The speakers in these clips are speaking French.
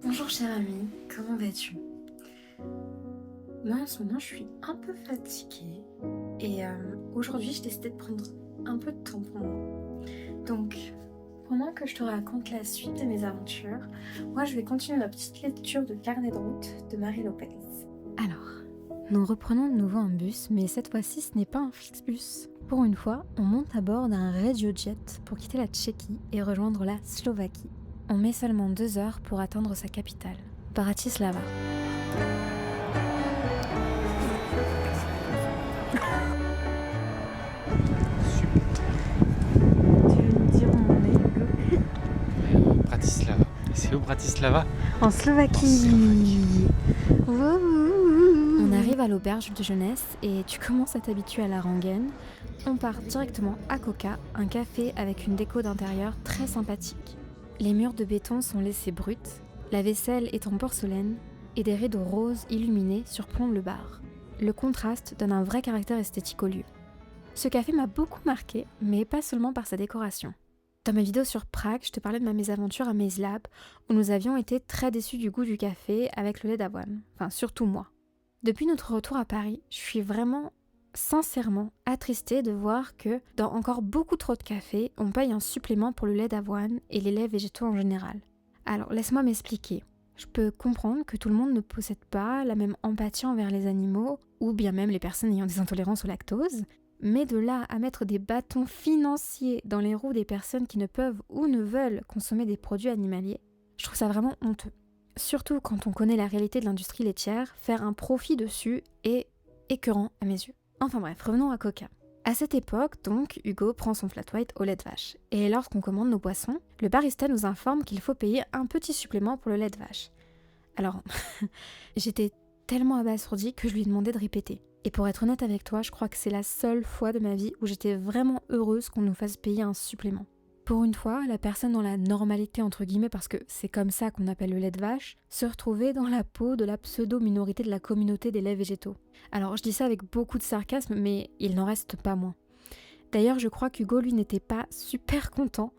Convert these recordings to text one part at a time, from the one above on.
Bonjour chère amie, comment vas-tu? Moi en ce moment je suis un peu fatiguée et aujourd'hui j'ai décidé de prendre un peu de temps pour moi. Donc pendant que je te raconte la suite de mes aventures, moi je vais continuer ma petite lecture de Carnet de route de Marie Lopez. Alors, nous reprenons de nouveau un bus, mais cette fois-ci ce n'est pas un Flixbus. Pour une fois, on monte à bord d'un RegioJet pour quitter la Tchéquie et rejoindre la Slovaquie. On met seulement 2 heures pour atteindre sa capitale, Bratislava. Tu veux me dire où on est, Hugo? Bratislava. C'est où Bratislava? En Slovaquie. Wouhou. On arrive à l'auberge de jeunesse et tu commences à t'habituer à la rengaine. On part directement à Coca, un café avec une déco d'intérieur très sympathique. Les murs de béton sont laissés bruts, la vaisselle est en porcelaine et des rideaux roses illuminés surplombent le bar. Le contraste donne un vrai caractère esthétique au lieu. Ce café m'a beaucoup marqué, mais pas seulement par sa décoration. Dans ma vidéo sur Prague, je te parlais de ma mésaventure à Maze Lab, où nous avions été très déçus du goût du café avec le lait d'avoine. Enfin, surtout moi. Depuis notre retour à Paris, je suis vraiment, sincèrement, attristée de voir que, dans encore beaucoup trop de cafés, on paye un supplément pour le lait d'avoine et les laits végétaux en général. Alors, laisse-moi m'expliquer. Je peux comprendre que tout le monde ne possède pas la même empathie envers les animaux, ou bien même les personnes ayant des intolérances au lactose, mais de là à mettre des bâtons financiers dans les roues des personnes qui ne peuvent ou ne veulent consommer des produits animaliers, je trouve ça vraiment honteux. Surtout quand on connaît la réalité de l'industrie laitière, faire un profit dessus est écœurant à mes yeux. Enfin bref, revenons à Coca. À cette époque, donc, Hugo prend son flat white au lait de vache. Et lorsqu'on commande nos boissons, le barista nous informe qu'il faut payer un petit supplément pour le lait de vache. Alors, j'étais tellement abasourdie que je lui ai demandé de répéter. Et pour être honnête avec toi, je crois que c'est la seule fois de ma vie où j'étais vraiment heureuse qu'on nous fasse payer un supplément. Pour une fois, la personne dans la normalité entre guillemets, parce que c'est comme ça qu'on appelle le lait de vache, se retrouvait dans la peau de la pseudo-minorité de la communauté des laits végétaux. Alors je dis ça avec beaucoup de sarcasme, mais il n'en reste pas moins. D'ailleurs, je crois qu'Hugo, lui, n'était pas super content,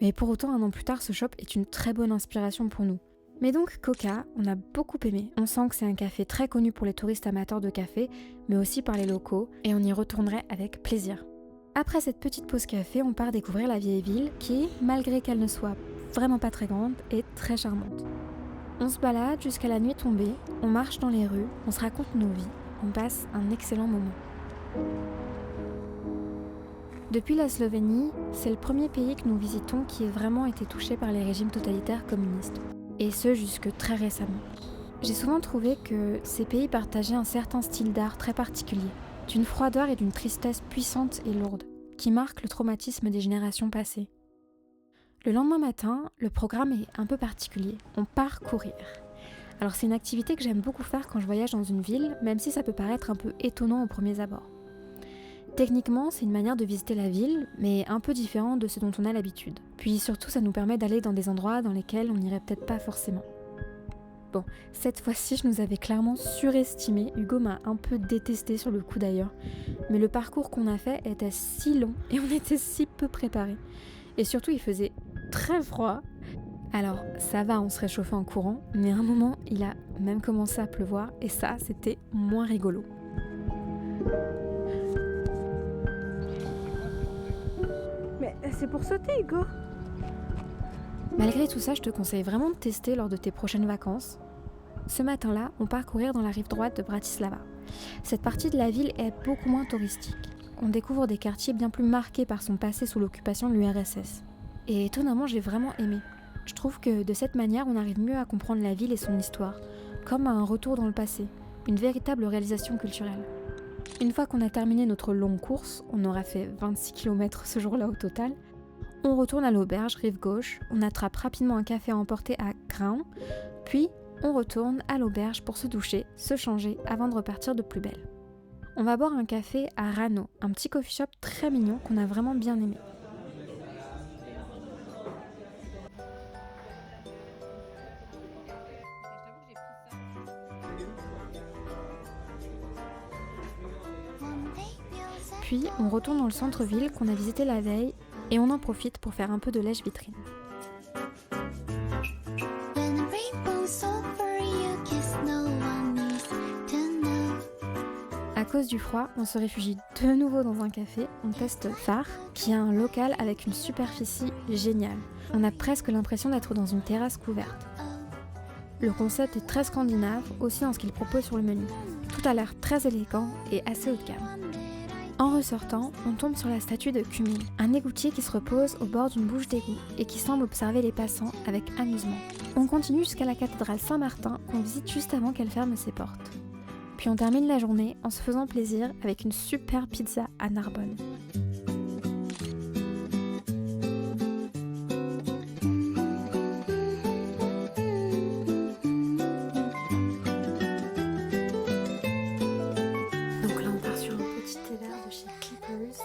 mais pour autant, 1 an plus tard, ce shop est une très bonne inspiration pour nous. Mais donc, Coca, on a beaucoup aimé. On sent que c'est un café très connu pour les touristes amateurs de café, mais aussi par les locaux, et on y retournerait avec plaisir. Après cette petite pause café, on part découvrir la vieille ville qui, malgré qu'elle ne soit vraiment pas très grande, est très charmante. On se balade jusqu'à la nuit tombée, on marche dans les rues, on se raconte nos vies, on passe un excellent moment. Depuis la Slovénie, c'est le premier pays que nous visitons qui ait vraiment été touché par les régimes totalitaires communistes. Et ce jusque très récemment. J'ai souvent trouvé que ces pays partageaient un certain style d'art très particulier, d'une froideur et d'une tristesse puissante et lourde, qui marque le traumatisme des générations passées. Le lendemain matin, le programme est un peu particulier, on part courir. Alors c'est une activité que j'aime beaucoup faire quand je voyage dans une ville, même si ça peut paraître un peu étonnant au premier abord. Techniquement, c'est une manière de visiter la ville, mais un peu différente de ce dont on a l'habitude. Puis surtout, ça nous permet d'aller dans des endroits dans lesquels on n'irait peut-être pas forcément. Bon, cette fois-ci, je nous avais clairement surestimé. Hugo m'a un peu détesté sur le coup d'ailleurs. Mais le parcours qu'on a fait était si long et on était si peu préparés. Et surtout, il faisait très froid. Alors, ça va, on se réchauffait en courant, mais à un moment, il a même commencé à pleuvoir et ça, c'était moins rigolo. Mais c'est pour sauter, Hugo. Malgré tout ça, je te conseille vraiment de tester lors de tes prochaines vacances. Ce matin-là, on part courir dans la rive droite de Bratislava. Cette partie de la ville est beaucoup moins touristique. On découvre des quartiers bien plus marqués par son passé sous l'occupation de l'URSS. Et étonnamment, j'ai vraiment aimé. Je trouve que de cette manière, on arrive mieux à comprendre la ville et son histoire, comme à un retour dans le passé, une véritable réalisation culturelle. Une fois qu'on a terminé notre longue course, on aura fait 26 km ce jour-là au total, on retourne à l'auberge, rive gauche, on attrape rapidement un café à emporter à Grain, puis on retourne à l'auberge pour se doucher, se changer avant de repartir de plus belle. On va boire un café à Rano, un petit coffee shop très mignon qu'on a vraiment bien aimé. Puis on retourne dans le centre-ville qu'on a visité la veille et on en profite pour faire un peu de lèche-vitrine. À cause du froid, on se réfugie de nouveau dans un café. On teste Phare, qui est un local avec une superficie géniale. On a presque l'impression d'être dans une terrasse couverte. Le concept est très scandinave, aussi dans ce qu'il propose sur le menu. Tout a l'air très élégant et assez haut de gamme. En ressortant, on tombe sur la statue de Kumil, un égoutier qui se repose au bord d'une bouche d'égout et qui semble observer les passants avec amusement. On continue jusqu'à la cathédrale Saint-Martin qu'on visite juste avant qu'elle ferme ses portes. Puis on termine la journée en se faisant plaisir avec une super pizza à Narbonne. Donc là on part sur un petit thé vert de chez Clippers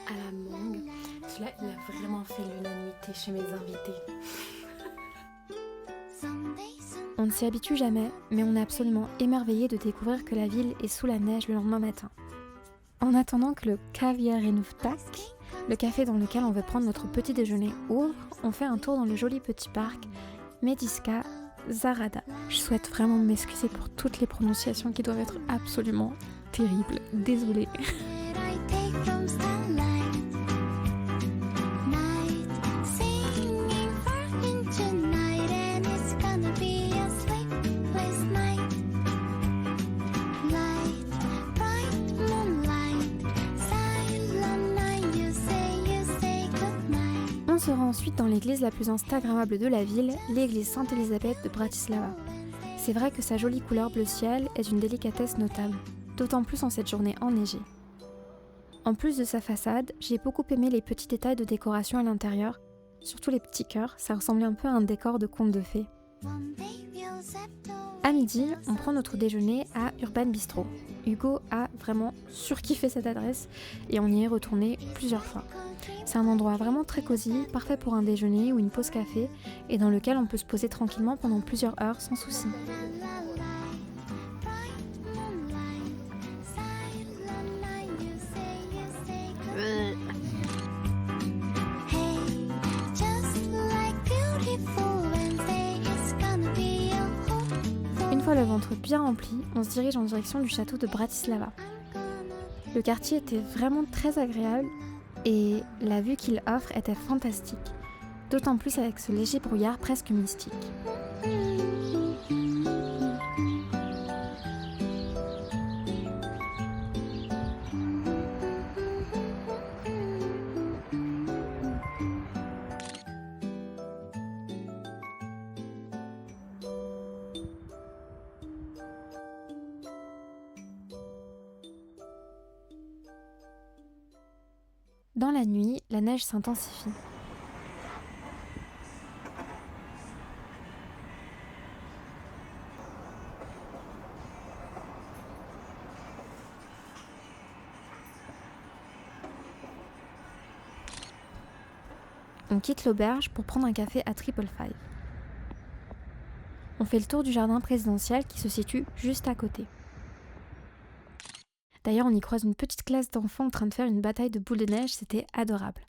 à la mangue. Celui-là il a vraiment fait l'unanimité chez mes invités. On ne s'y habitue jamais, mais on est absolument émerveillé de découvrir que la ville est sous la neige le lendemain matin. En attendant que le Kaviarenuftak, le café dans lequel on veut prendre notre petit déjeuner, ouvre, on fait un tour dans le joli petit parc Mediska Zarada. Je souhaite vraiment m'excuser pour toutes les prononciations qui doivent être absolument terribles. Désolée. On se rend ensuite dans l'église la plus instagrammable de la ville, l'église Sainte-Élisabeth de Bratislava. C'est vrai que sa jolie couleur bleu ciel est une délicatesse notable, d'autant plus en cette journée enneigée. En plus de sa façade, j'ai beaucoup aimé les petits détails de décoration à l'intérieur, surtout les petits cœurs, ça ressemblait un peu à un décor de conte de fées. À midi, on prend notre déjeuner à Urban Bistro. Hugo a vraiment surkiffé cette adresse et on y est retourné plusieurs fois. C'est un endroit vraiment très cosy, parfait pour un déjeuner ou une pause café et dans lequel on peut se poser tranquillement pendant plusieurs heures sans souci. Une fois le ventre bien rempli, on se dirige en direction du château de Bratislava. Le quartier était vraiment très agréable et la vue qu'il offre était fantastique, d'autant plus avec ce léger brouillard presque mystique. Dans la nuit, la neige s'intensifie. On quitte l'auberge pour prendre un café à Triple Five. On fait le tour du jardin présidentiel qui se situe juste à côté. D'ailleurs, on y croise une petite classe d'enfants en train de faire une bataille de boules de neige, c'était adorable.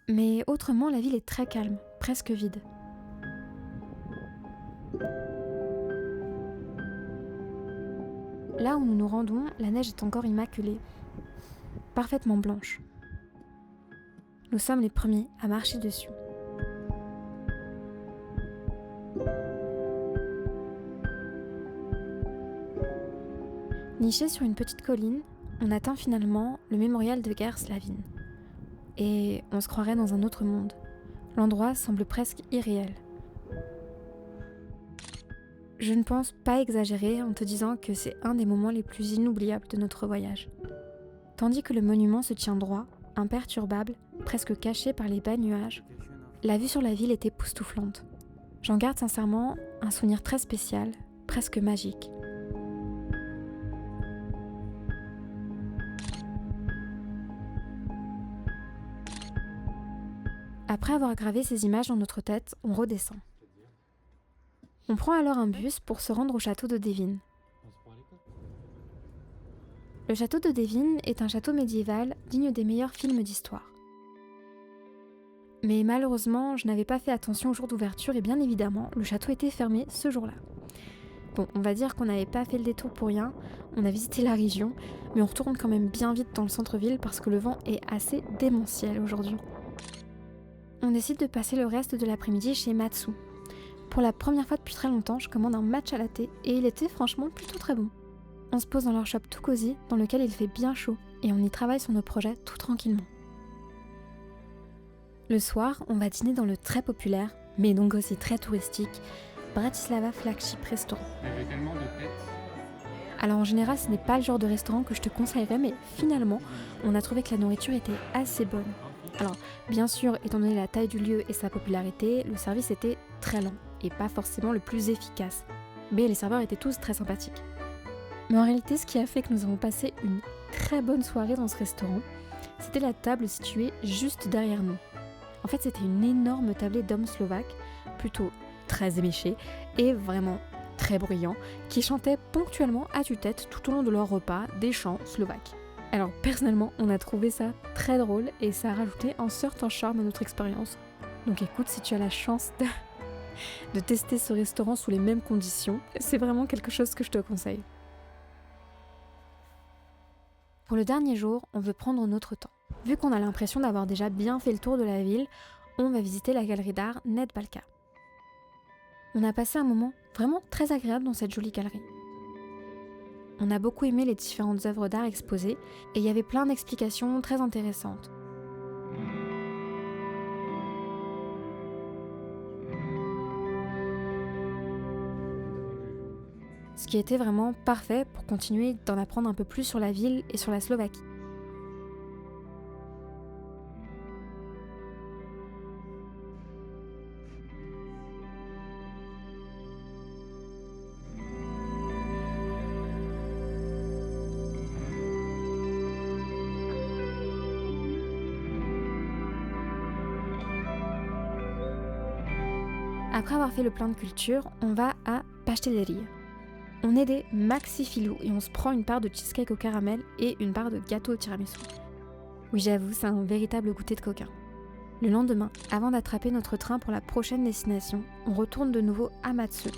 Mais autrement, la ville est très calme, presque vide. Là où nous nous rendons, la neige est encore immaculée, parfaitement blanche. Nous sommes les premiers à marcher dessus. Niché sur une petite colline, on atteint finalement le mémorial de guerre slavine. Et on se croirait dans un autre monde. L'endroit semble presque irréel. Je ne pense pas exagérer en te disant que c'est un des moments les plus inoubliables de notre voyage. Tandis que le monument se tient droit, imperturbable, presque caché par les bas nuages, la vue sur la ville est époustouflante. J'en garde sincèrement un souvenir très spécial, presque magique. Après avoir gravé ces images dans notre tête, on redescend. On prend alors un bus pour se rendre au château de Devin. Le château de Devin est un château médiéval digne des meilleurs films d'histoire. Mais malheureusement, je n'avais pas fait attention au jour d'ouverture et bien évidemment, le château était fermé ce jour-là. Bon, on va dire qu'on n'avait pas fait le détour pour rien, on a visité la région, mais on retourne quand même bien vite dans le centre-ville parce que le vent est assez démentiel aujourd'hui. On décide de passer le reste de l'après-midi chez Matsu. Pour la première fois depuis très longtemps, je commande un matcha latte et il était franchement plutôt très bon. On se pose dans leur shop tout cosy, dans lequel il fait bien chaud, et on y travaille sur nos projets tout tranquillement. Le soir, on va dîner dans le très populaire, mais donc aussi très touristique, Bratislava Flagship Restaurant. Alors en général, ce n'est pas le genre de restaurant que je te conseillerais, mais finalement, on a trouvé que la nourriture était assez bonne. Alors, bien sûr, étant donné la taille du lieu et sa popularité, le service était très lent, et pas forcément le plus efficace. Mais les serveurs étaient tous très sympathiques. Mais en réalité, ce qui a fait que nous avons passé une très bonne soirée dans ce restaurant, c'était la table située juste derrière nous. En fait, c'était une énorme tablée d'hommes slovaques, plutôt très éméchés et vraiment très bruyants, qui chantaient ponctuellement à tue-tête tout au long de leur repas des chants slovaques. Alors personnellement, on a trouvé ça très drôle et ça a rajouté un certain charme à notre expérience. Donc écoute, si tu as la chance de tester ce restaurant sous les mêmes conditions, c'est vraiment quelque chose que je te conseille. Pour le dernier jour, on veut prendre notre temps. Vu qu'on a l'impression d'avoir déjà bien fait le tour de la ville, on va visiter la galerie d'art Nedbalka. On a passé un moment vraiment très agréable dans cette jolie galerie. On a beaucoup aimé les différentes œuvres d'art exposées et il y avait plein d'explications très intéressantes. Ce qui était vraiment parfait pour continuer d'en apprendre un peu plus sur la ville et sur la Slovaquie. Après avoir fait le plein de culture, on va à Pasteleria. On est des maxi-filous et on se prend une part de cheesecake au caramel et une part de gâteau au tiramisu. Oui, j'avoue, c'est un véritable goûter de coquin. Le lendemain, avant d'attraper notre train pour la prochaine destination, on retourne de nouveau à Matsu.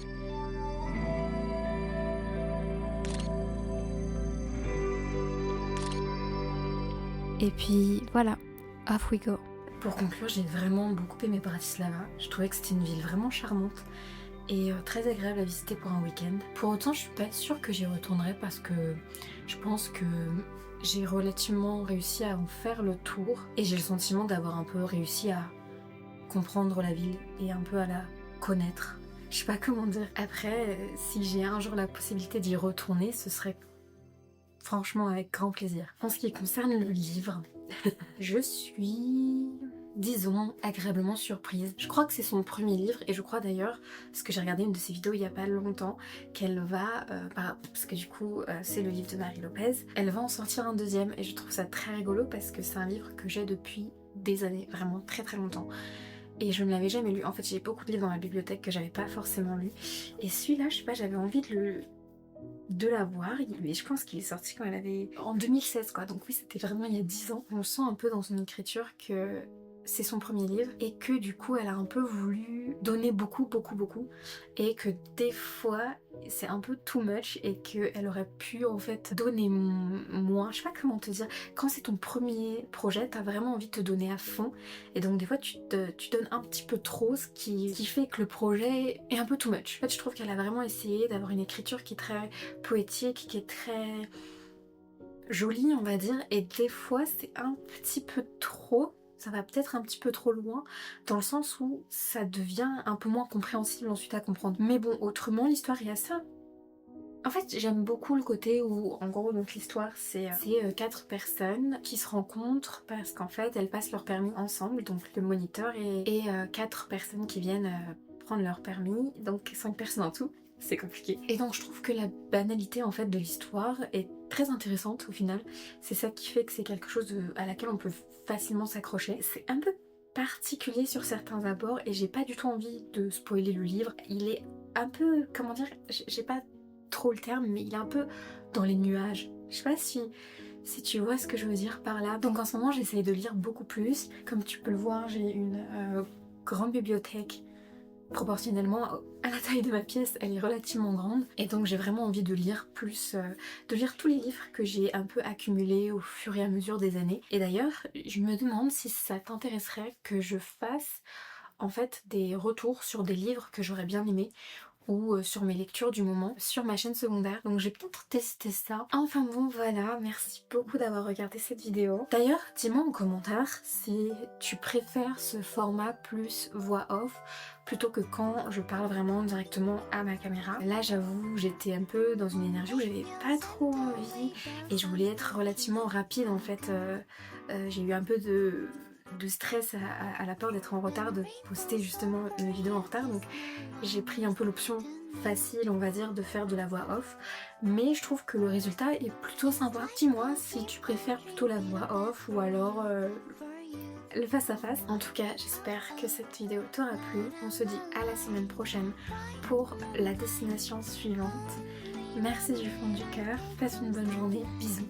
Et puis voilà, off we go. Pour conclure, j'ai vraiment beaucoup aimé Bratislava. Je trouvais que c'était une ville vraiment charmante et très agréable à visiter pour un week-end. Pour autant, je suis pas sûre que j'y retournerai parce que je pense que j'ai relativement réussi à en faire le tour et j'ai le sentiment d'avoir un peu réussi à comprendre la ville et un peu à la connaître. Je sais pas comment dire. Après, si j'ai un jour la possibilité d'y retourner, ce serait franchement avec grand plaisir. En ce qui concerne le livre, je suis, disons, agréablement surprise. Je crois que c'est son premier livre et je crois d'ailleurs, parce que j'ai regardé une de ses vidéos il y a pas longtemps, qu'elle va, parce que du coup c'est le livre de Marie Lopez, elle va en sortir un deuxième et je trouve ça très rigolo parce que c'est un livre que j'ai depuis des années, vraiment très très longtemps. Et je ne l'avais jamais lu. En fait, j'ai beaucoup de livres dans ma bibliothèque que j'avais pas forcément lu. Et celui-là, je sais pas, j'avais envie de la voir, mais je pense qu'il est sorti quand elle avait en 2016 quoi, donc oui c'était vraiment il y a 10 ans. On sent un peu dans son écriture que c'est son premier livre et que du coup elle a un peu voulu donner beaucoup et que des fois c'est un peu too much et qu'elle aurait pu en fait donner moins, je sais pas comment te dire, quand c'est ton premier projet t'as vraiment envie de te donner à fond et donc des fois tu donnes un petit peu trop, ce qui fait que le projet est un peu too much. En fait je trouve qu'elle a vraiment essayé d'avoir une écriture qui est très poétique, qui est très jolie on va dire, et des fois c'est un petit peu trop. Ça va peut-être un petit peu trop loin, dans le sens où ça devient un peu moins compréhensible ensuite à comprendre. Mais bon, autrement, l'histoire est assez... En fait, j'aime beaucoup le côté où, en gros, donc l'histoire, c'est 4 personnes qui se rencontrent parce qu'en fait, elles passent leur permis ensemble, donc le moniteur et 4 personnes qui viennent prendre leur permis, donc 5 personnes en tout. C'est compliqué. Et donc je trouve que la banalité en fait de l'histoire est très intéressante au final. C'est ça qui fait que c'est quelque chose à laquelle on peut facilement s'accrocher. C'est un peu particulier sur certains abords et j'ai pas du tout envie de spoiler le livre. Il est un peu, comment dire, j'ai pas trop le terme, mais il est un peu dans les nuages. Je sais pas si tu vois ce que je veux dire par là. Donc en ce moment j'essaye de lire beaucoup plus. Comme tu peux le voir, j'ai une grande bibliothèque. Proportionnellement à la taille de ma pièce, elle est relativement grande et donc j'ai vraiment envie de lire plus, de lire tous les livres que j'ai un peu accumulés au fur et à mesure des années. Et d'ailleurs, je me demande si ça t'intéresserait que je fasse en fait des retours sur des livres que j'aurais bien aimés ou sur mes lectures du moment sur ma chaîne secondaire. Donc j'ai peut-être testé ça. Enfin bon voilà, merci beaucoup d'avoir regardé cette vidéo. D'ailleurs, dis-moi en commentaire si tu préfères ce format plus voix off plutôt que quand je parle vraiment directement à ma caméra. Là j'avoue, j'étais un peu dans une énergie où j'avais pas trop envie et je voulais être relativement rapide en fait. J'ai eu un peu de stress à la peur d'être en retard, de poster justement une vidéo en retard, donc j'ai pris un peu l'option facile on va dire de faire de la voix off, mais je trouve que le résultat est plutôt sympa. Dis-moi si tu préfères plutôt la voix off ou alors le face à face. En tout cas j'espère que cette vidéo t'aura plu. On se dit à la semaine prochaine pour la destination suivante. Merci du fond du cœur, passe une bonne journée, bisous.